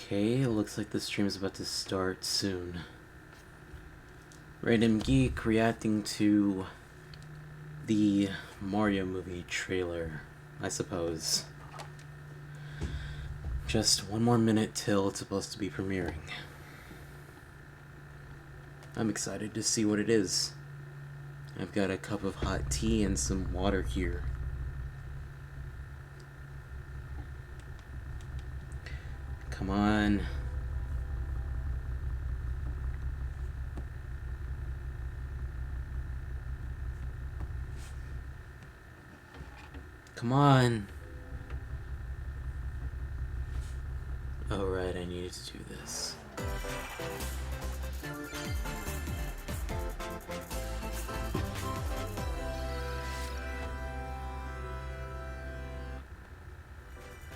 Okay, looks like the stream's about to start soon. Random Geek reacting to the Mario movie trailer, I suppose. Just one more minute till it's supposed to be premiering. I'm excited to see what it is. I've got a cup of hot tea and some water here. Come on. Come on. Oh, right, I needed to do this.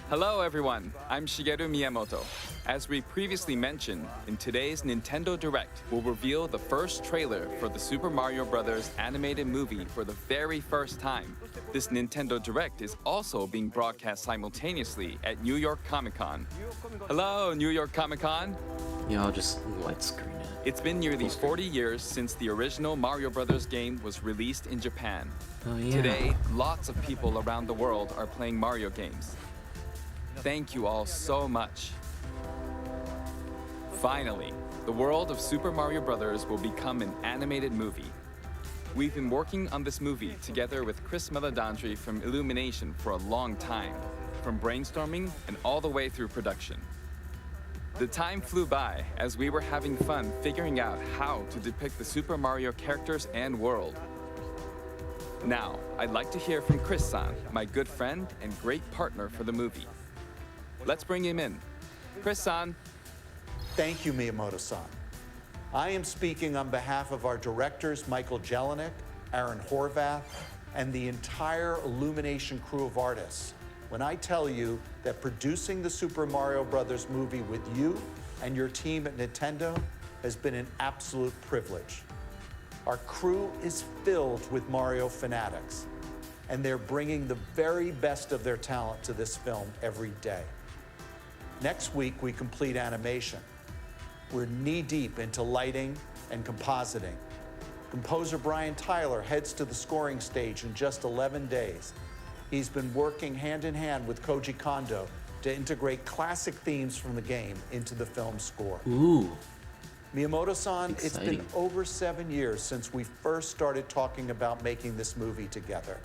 Hello everyone, I'm Shigeru Miyamoto. As we previously mentioned, in today's Nintendo Direct, we'll reveal the first trailer for the Super Mario Bros. Animated movie for the very first time. This Nintendo Direct is also being broadcast simultaneously at New York Comic Con. Hello, New York Comic Con. Yeah, I'll just light screen it. It's been nearly 40 years since the original Mario Bros. Game was released in Japan. Oh, yeah. Today, lots of people around the world are playing Mario games. Thank you all so much. Finally, the world of Super Mario Bros. Will become an animated movie. We've been working on this movie together with Chris Meledandri from Illumination for a long time, from brainstorming and all the way through production. The time flew by as we were having fun figuring out how to depict the Super Mario characters and world. Now, I'd like to hear from Chris-san, my good friend and great partner for the movie. Let's bring him in. Chris-san. Thank you, Miyamoto-san. I am speaking on behalf of our directors, Michael Jelinek, Aaron Horvath, and the entire Illumination crew of artists when I tell you that producing the Super Mario Bros. Movie with you and your team at Nintendo has been an absolute privilege. Our crew is filled with Mario fanatics, and they're bringing the very best of their talent to this film every day. Next week, we complete animation. We're knee-deep into lighting and compositing. Composer Brian Tyler heads to the scoring stage in just 11 days. He's been working hand-in-hand with Koji Kondo to integrate classic themes from the game into the film score. Ooh. Miyamoto-san, it's been Exciting. over 7 years since we first started talking about making this movie together.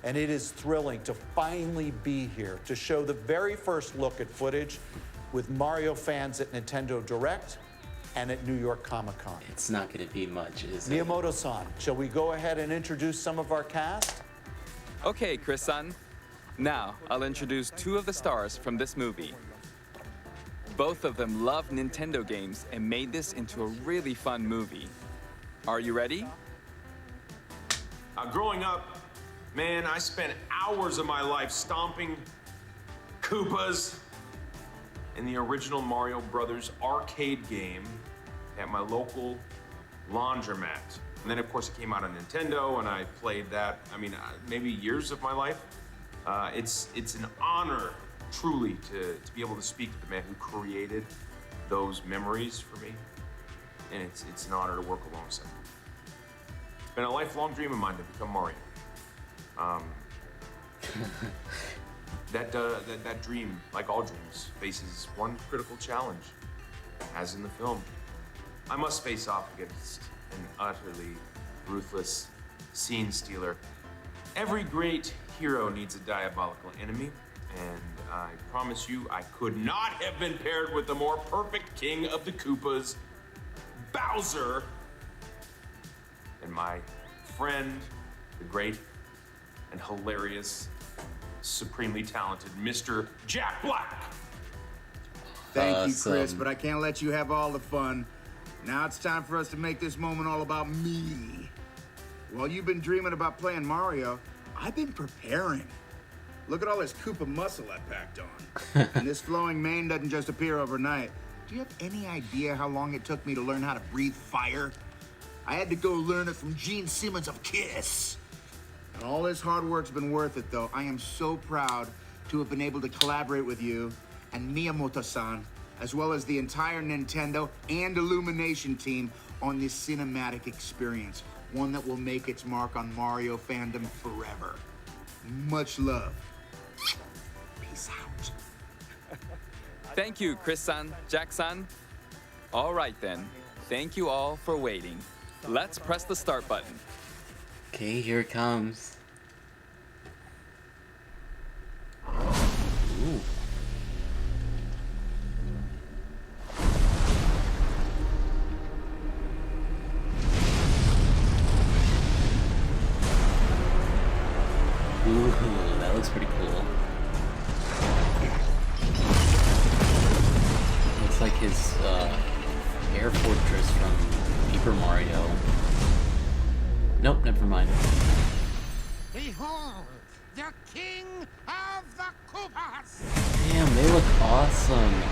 And it is thrilling to finally be here to show the very first look at footage with Mario fans at Nintendo Direct and at New York Comic Con. It's not gonna be much, is it? Miyamoto-san, shall we go ahead and introduce some of our cast? Okay, Chris-san. Now, I'll introduce two of the stars from this movie. Both of them love Nintendo games and made this into a really fun movie. Are you ready? Growing up, man, I spent hours of my life stomping Koopas in the original Mario Brothers arcade game at my local laundromat. And then, of course, it came out on Nintendo, and I played that, maybe years of my life. It's an honor, truly, to be able to speak to the man who created those memories for me. And it's an honor to work alongside him. It's been a lifelong dream of mine to become Mario. That dream, like all dreams, faces one critical challenge, as in the film. I must face off against an utterly ruthless scene stealer. Every great hero needs a diabolical enemy, and I promise you I could not have been paired with the more perfect king of the Koopas, Bowser, than my friend, the great and hilarious, supremely talented Mr. Jack Black. Thank you, Chris, Awesome. but I can't let you have all the fun. Now it's time for us to make this moment all about me. While you've been dreaming about playing Mario, I've been preparing. Look at all this Koopa muscle I packed on. And this flowing mane doesn't just appear overnight. Do you have any idea how long it took me to learn how to breathe fire? I had to go learn it from Gene Simmons of Kiss. And all this hard work's been worth it, though. I am so proud to have been able to collaborate with you and Miyamoto-san as well as the entire Nintendo and Illumination team on this cinematic experience, one that will make its mark on Mario fandom forever. Much love. Peace out. Thank you, Chris-san, Jack-san. All right then. Thank you all for waiting. Let's press the start button. Okay, here it comes. Ooh. Ooh, that looks pretty cool. Looks like his air fortress from Paper Mario. Nope, never mind. Behold, the king of the Koopas! Damn, they look awesome.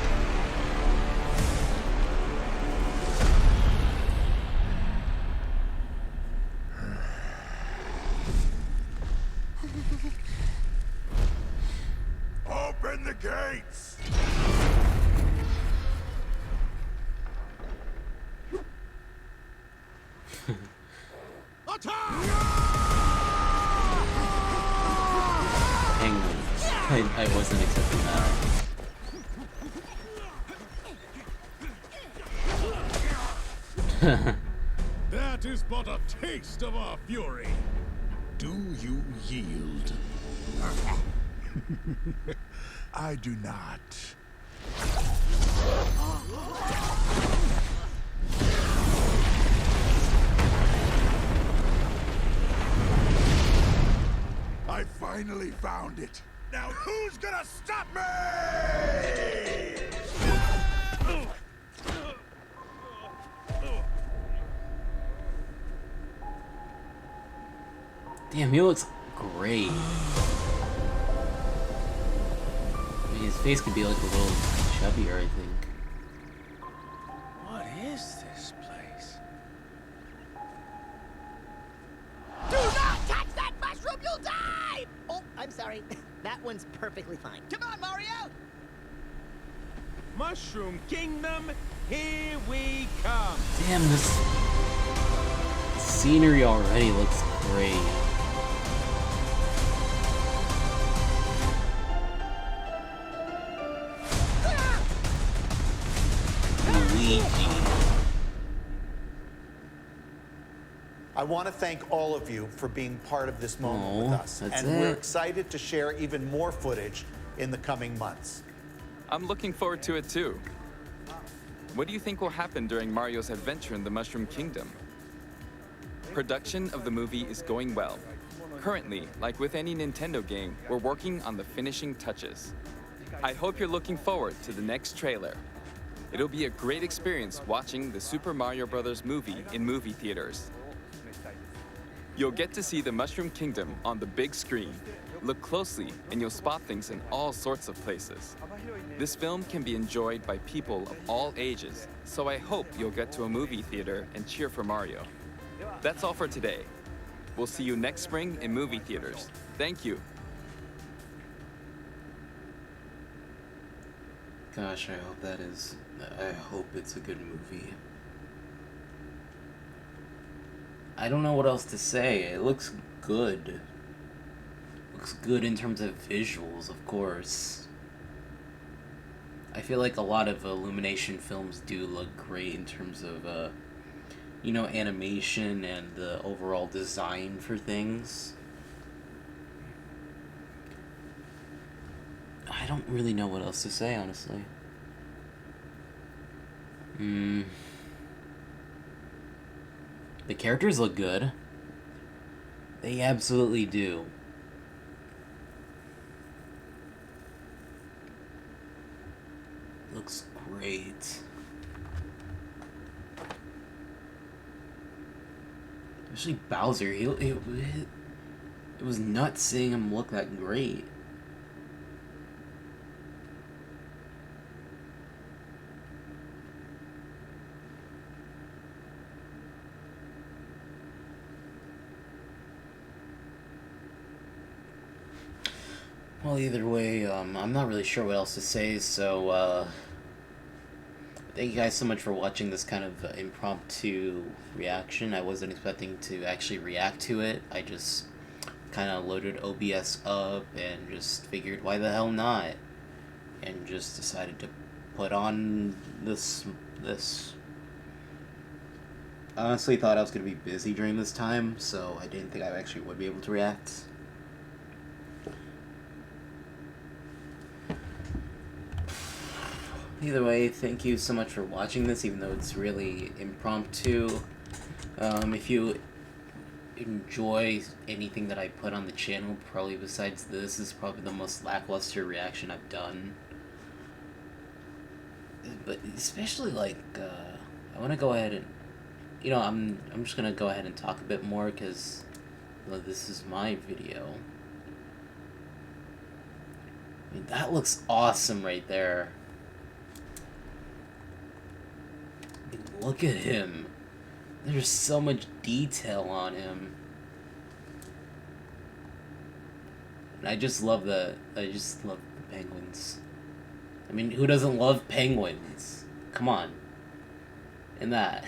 Open the gates! Hang on. I wasn't expecting that. That is but a taste of our fury. Do you yield? I do not. I finally found it. Now who's gonna stop me? Damn, he looks great. I mean, his face could be like a little chubbier, I think. What is this place? Do not touch that mushroom, you'll die! Oh, I'm sorry. That one's perfectly fine. Come on, Mario! Mushroom Kingdom, here we come. Damn, this scenery already looks great. Luigi. I want to thank all of you for being part of this moment Oh, with us. that's And we're it. excited to share even more footage in the coming months. I'm looking forward to it too. What do you think will happen during Mario's adventure in the Mushroom Kingdom? Production of the movie is going well. Currently, like with any Nintendo game, we're working on the finishing touches. I hope you're looking forward to the next trailer. It'll be a great experience watching the Super Mario Bros. Movie in movie theaters. You'll get to see the Mushroom Kingdom on the big screen. Look closely and you'll spot things in all sorts of places. This film can be enjoyed by people of all ages, so I hope you'll get to a movie theater and cheer for Mario. That's all for today. We'll see you next spring in movie theaters. Thank you. Gosh, I hope it's a good movie. I don't know what else to say. It looks good. Looks good in terms of visuals, of course. I feel like a lot of Illumination films do look great in terms of, you know, animation and the overall design for things. I don't really know what else to say, honestly. The characters look good. They absolutely do. Looks great. Especially Bowser. It was nuts seeing him look that great. Well, either way, I'm not really sure what else to say, so, thank you guys so much for watching this kind of impromptu reaction. I wasn't expecting to actually react to it. I just kind of loaded OBS up and just figured, why the hell not? And just decided to put on this. I honestly thought I was going to be busy during this time, so I didn't think I actually would be able to react. Either way, thank you so much for watching this, even though it's really impromptu. If you enjoy anything that I put on the channel, probably besides this is probably the most lackluster reaction I've done. But especially like, I want to go ahead and, you know, I'm just gonna go ahead and talk a bit more because, well, this is my video. I mean, that looks awesome right there. I mean, look at him. There's so much detail on him. And I just love the penguins. I mean, who doesn't love penguins? Come on. And that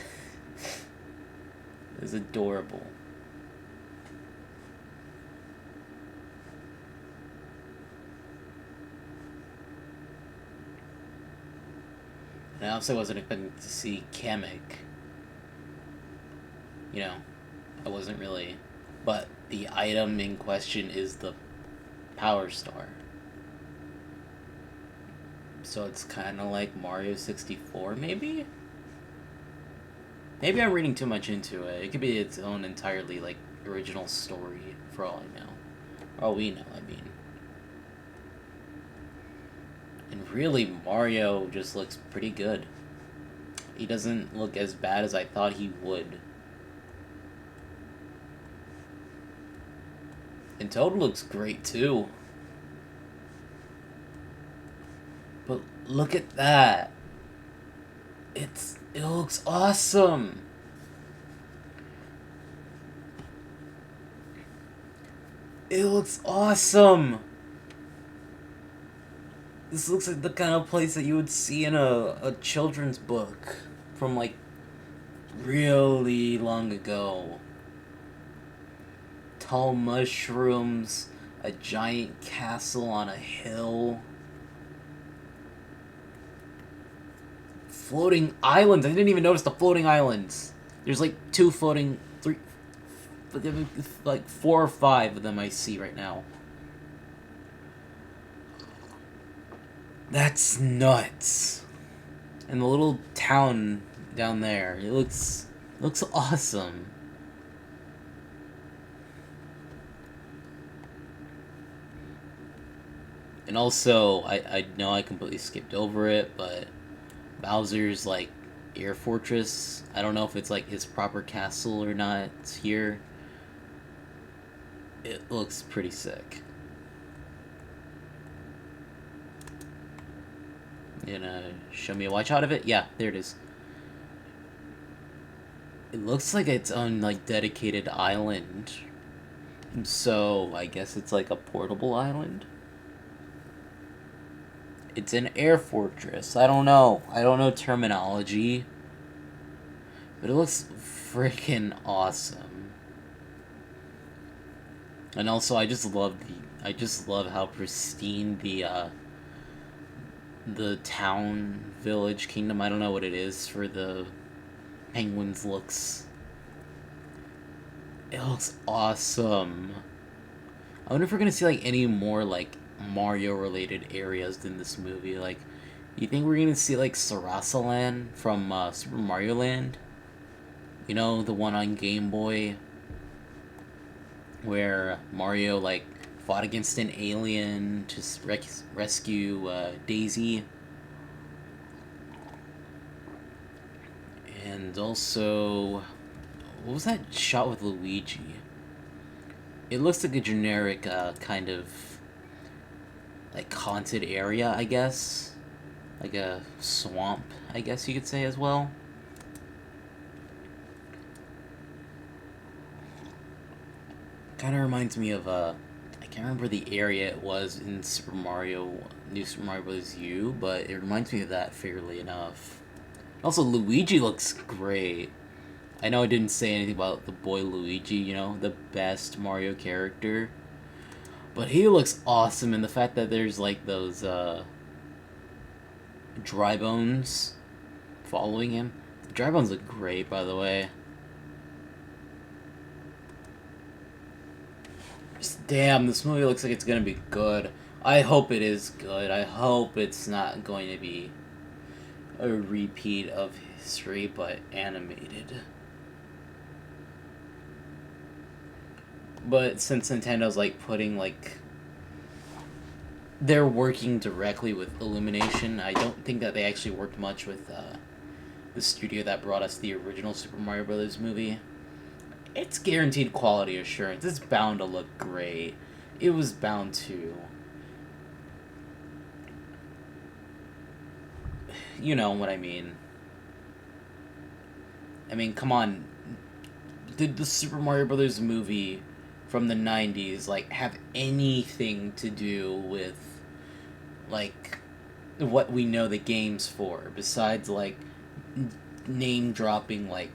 is adorable. And I also wasn't expecting to see Kamek. You know, I wasn't really. But the item in question is the Power Star. So it's kind of like Mario 64, maybe? Maybe I'm reading too much into it. It could be its own entirely, like, original story, for all I know. For all we know, I mean. And really, Mario just looks pretty good. He doesn't look as bad as I thought he would. And Toad looks great, too. But look at that. It looks awesome. It looks awesome. This looks like the kind of place that you would see in a children's book from, like, really long ago. Tall mushrooms, a giant castle on a hill. Floating islands. I didn't even notice the floating islands. There's like like 4 or 5 of them I see right now. That's nuts. And the little town down there, it looks awesome. And also, I know I completely skipped over it, but Bowser's, like, air fortress, I don't know if it's, like, his proper castle or not here. It looks pretty sick. You gonna show me a watch out of it? Yeah, there it is. It looks like its own, like, dedicated island. So, I guess it's, like, a portable island? It's an air fortress. I don't know. I don't know terminology. But it looks freaking awesome. And also, I just love how pristine the town, village, kingdom, I don't know what it is for the penguins looks. It looks awesome. I wonder if we're gonna see, like, any more, like, Mario-related areas in this movie. Like, you think we're gonna see, like, Sarasa Land from Super Mario Land? You know, the one on Game Boy? Where Mario, like, fought against an alien to rescue Daisy. And also, what was that shot with Luigi? It looks like a generic kind of, like, haunted area, I guess. Like a swamp, I guess you could say as well. Kind of reminds me of, I can't remember the area it was in New Super Mario Bros. U, but it reminds me of that fairly enough. Also, Luigi looks great. I know I didn't say anything about the boy Luigi, you know, the best Mario character. But he looks awesome, and the fact that there's like those dry bones following him. The dry bones look great, by the way. Just, damn, this movie looks like it's gonna be good. I hope it is good. I hope it's not going to be a repeat of history, but animated. But since Nintendo's like putting like they're working directly with Illumination, I don't think that they actually worked much with the studio that brought us the original Super Mario Brothers movie. It's guaranteed quality assurance. It's bound to look great. It was bound to. You know what I mean. I mean, come on. Did the Super Mario Brothers movie from the 90s like have anything to do with like what we know the game's for, besides like name dropping, like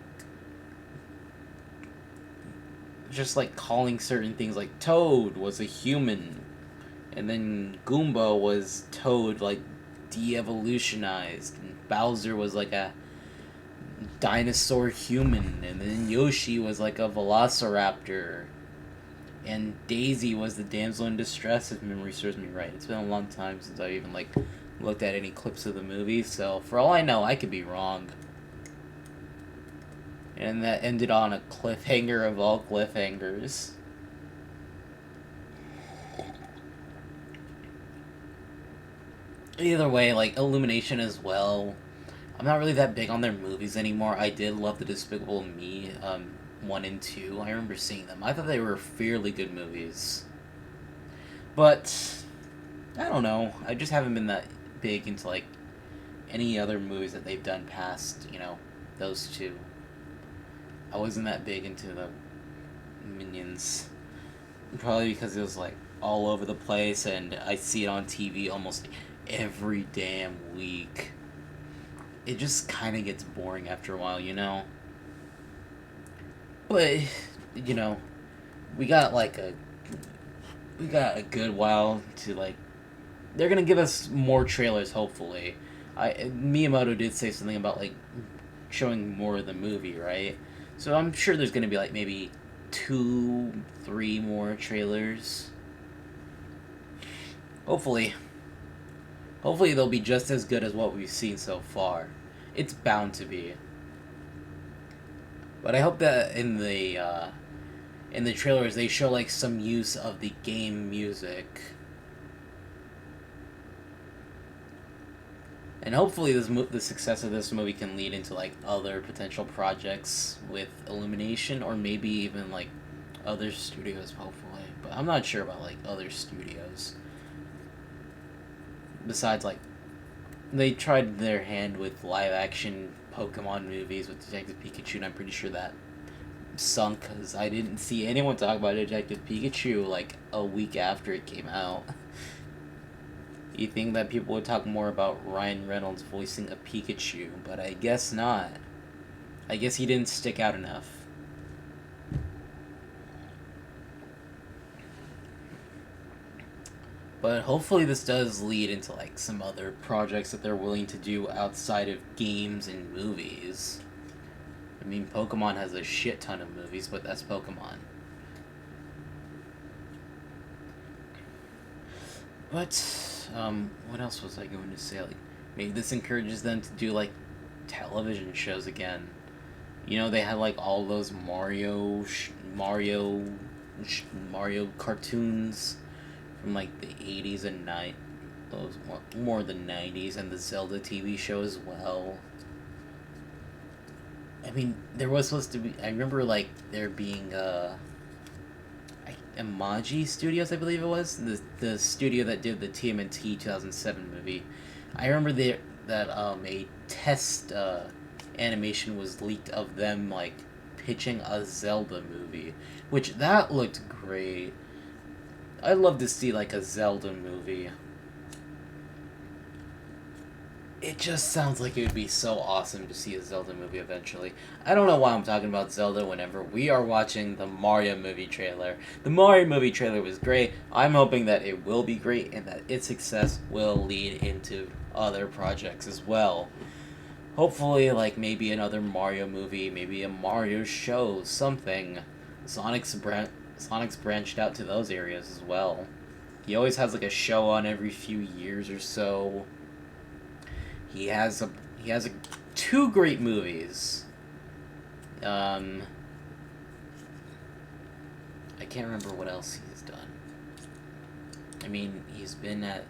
just like calling certain things, like Toad was a human and then Goomba was Toad like de-evolutionized, and Bowser was like a dinosaur human, and then Yoshi was like a velociraptor, and Daisy was the damsel in distress, if memory serves me right. It's been a long time since I even like looked at any clips of the movie, so for all I know, I could be wrong. And that ended on a cliffhanger of all cliffhangers. Either way, like, Illumination as well. I'm not really that big on their movies anymore. I did love the Despicable Me 1 and 2. I remember seeing them. I thought they were fairly good movies. But, I don't know. I just haven't been that big into, like, any other movies that they've done past, you know, those two. I wasn't that big into the Minions. Probably because it was, like, all over the place, and I see it on TV almost every damn week. It just kind of gets boring after a while, you know? But, you know, we got a good while to, like, they're gonna give us more trailers, hopefully. Miyamoto did say something about, like, showing more of the movie, right? So I'm sure there's gonna be, like, maybe 2, 3 more trailers. Hopefully. Hopefully they'll be just as good as what we've seen so far. It's bound to be. But I hope that in the trailers they show like some use of the game music. And hopefully the success of this movie can lead into like other potential projects with Illumination, or maybe even like other studios, hopefully. But I'm not sure about like other studios. Besides, like, they tried their hand with live-action Pokemon movies with Detective Pikachu, and I'm pretty sure that sunk, because I didn't see anyone talk about Detective Pikachu, like, a week after it came out. You think that people would talk more about Ryan Reynolds voicing a Pikachu, but I guess not. I guess he didn't stick out enough. But hopefully this does lead into like some other projects that they're willing to do outside of games and movies. I mean, Pokemon has a shit ton of movies, but that's Pokemon. But, what else was I going to say? Like, maybe this encourages them to do like television shows again. You know, they had like all those Mario cartoons from like the 80s and those more the 90s, and the Zelda TV show as well. I mean, there was supposed to be, I remember like there being Imaji Studios, I believe it was, the studio that did the TMNT 2007 movie. I remember that a test animation was leaked of them like pitching a Zelda movie, which that looked great. I'd love to see like a Zelda movie. It just sounds like it would be so awesome to see a Zelda movie eventually. I don't know why I'm talking about Zelda whenever we are watching the Mario movie trailer. The Mario movie trailer was great. I'm hoping that it will be great and that its success will lead into other projects as well. Hopefully, like, maybe another Mario movie, maybe a Mario show, something. Sonic's branched out to those areas as well. He always has, like, a show on every few years or so. He has two great movies. I can't remember what else he's done. I mean, he's been at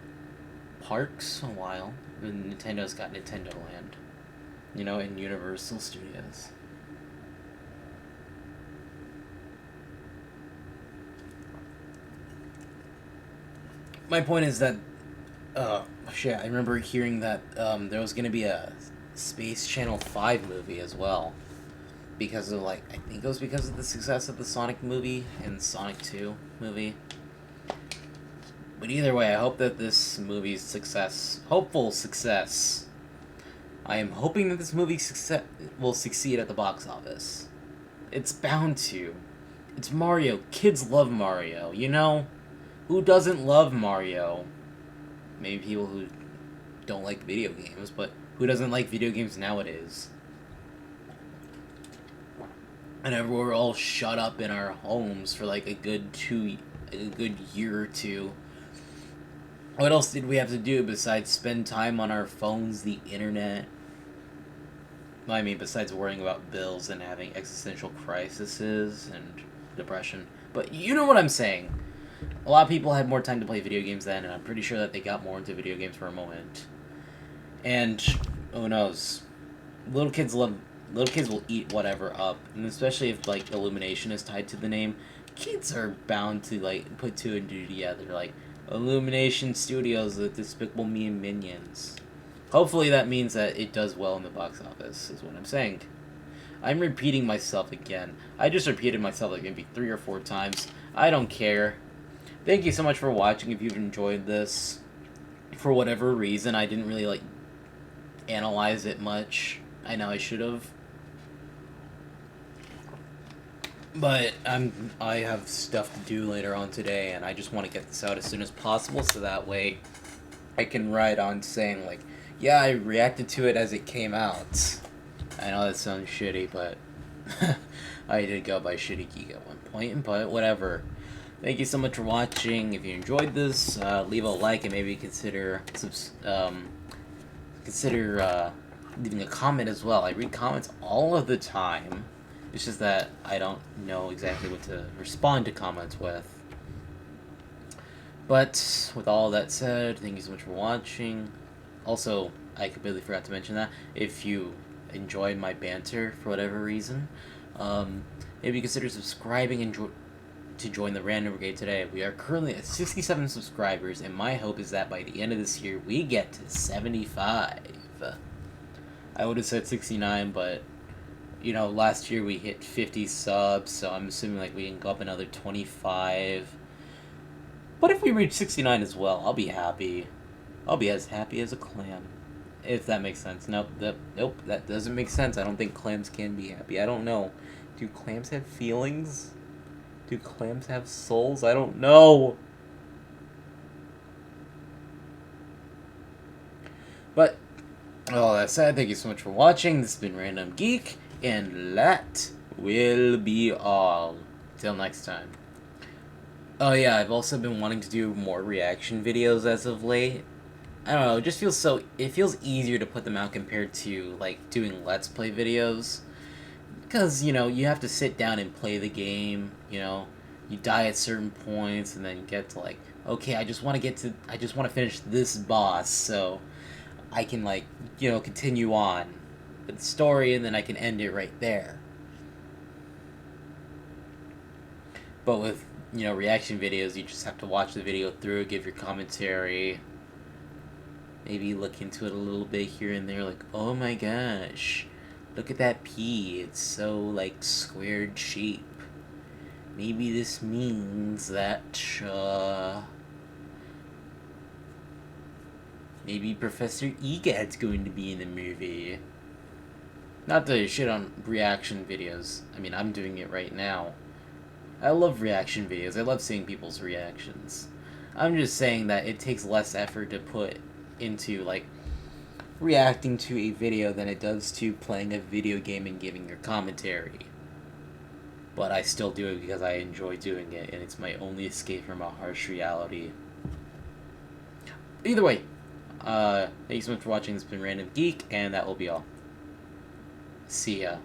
parks a while. Nintendo's got Nintendo Land. You know, in Universal Studios. My point is that, shit, I remember hearing that there was going to be a Space Channel 5 movie as well. Because of, like, I think it was because of the success of the Sonic movie and Sonic 2 movie. But either way, I hope that this movie's hopeful success, I am hoping that this movie will succeed at the box office. It's bound to. It's Mario. Kids love Mario, you know? Who doesn't love Mario? Maybe people who don't like video games, but who doesn't like video games nowadays? And we're all shut up in our homes for like a good year or two. What else did we have to do besides spend time on our phones, the internet? I mean, besides worrying about bills and having existential crises and depression. But you know what I'm saying. A lot of people had more time to play video games then, and I'm pretty sure that they got more into video games for a moment. And who knows? Little kids will eat whatever up, and especially if like Illumination is tied to the name, kids are bound to like put two and two together. Like Illumination Studios with Despicable Me and Minions. Hopefully that means that it does well in the box office, is what I'm saying. I'm repeating myself again. I just repeated myself like maybe 3 or 4 times. I don't care. Thank you so much for watching. If you've enjoyed this, for whatever reason, I didn't really like analyze it much. I know I should have. But I have stuff to do later on today, and I just want to get this out as soon as possible so that way I can ride on saying like, yeah, I reacted to it as it came out. I know that sounds shitty, but I did go by Shitty Geek at one point, but whatever. Thank you so much for watching. If you enjoyed this, leave a like and maybe consider leaving a comment as well. I read comments all of the time. It's just that I don't know exactly what to respond to comments with. But with all that said, thank you so much for watching. Also, I completely forgot to mention that if you enjoyed my banter for whatever reason, maybe consider subscribing and to join the Random Brigade today. We are currently at 67 subscribers, and my hope is that by the end of this year, we get to 75. I would have said 69, but, you know, last year we hit 50 subs, so I'm assuming, like, we can go up another 25. But if we reach 69 as well, I'll be happy. I'll be as happy as a clam. If that makes sense. Nope, that doesn't make sense. I don't think clams can be happy. I don't know. Do clams have feelings? Do clams have souls? I don't know. But, all that said, thank you so much for watching. This has been Random Geek, and that will be all. Till next time. Oh yeah, I've also been wanting to do more reaction videos as of late. I don't know, it feels easier to put them out compared to, like, doing Let's Play videos. Because, you know, you have to sit down and play the game, you know. You die at certain points, and then you get to, like, okay, I just want to finish this boss, so I can, like, you know, continue on with the story, and then I can end it right there. But with, you know, reaction videos, you just have to watch the video through, give your commentary, maybe look into it a little bit here and there, like, oh my gosh, look at that P, it's so, like, squared shape. Maybe this means that, Maybe Professor Egad's going to be in the movie. Not to shit on reaction videos. I mean, I'm doing it right now. I love reaction videos. I love seeing people's reactions. I'm just saying that it takes less effort to put into, like, reacting to a video than it does to playing a video game and giving your commentary. But I still do it because I enjoy doing it, and it's my only escape from a harsh reality. Either way, thanks so much for watching. This has been Random Geek, and that will be all. See ya.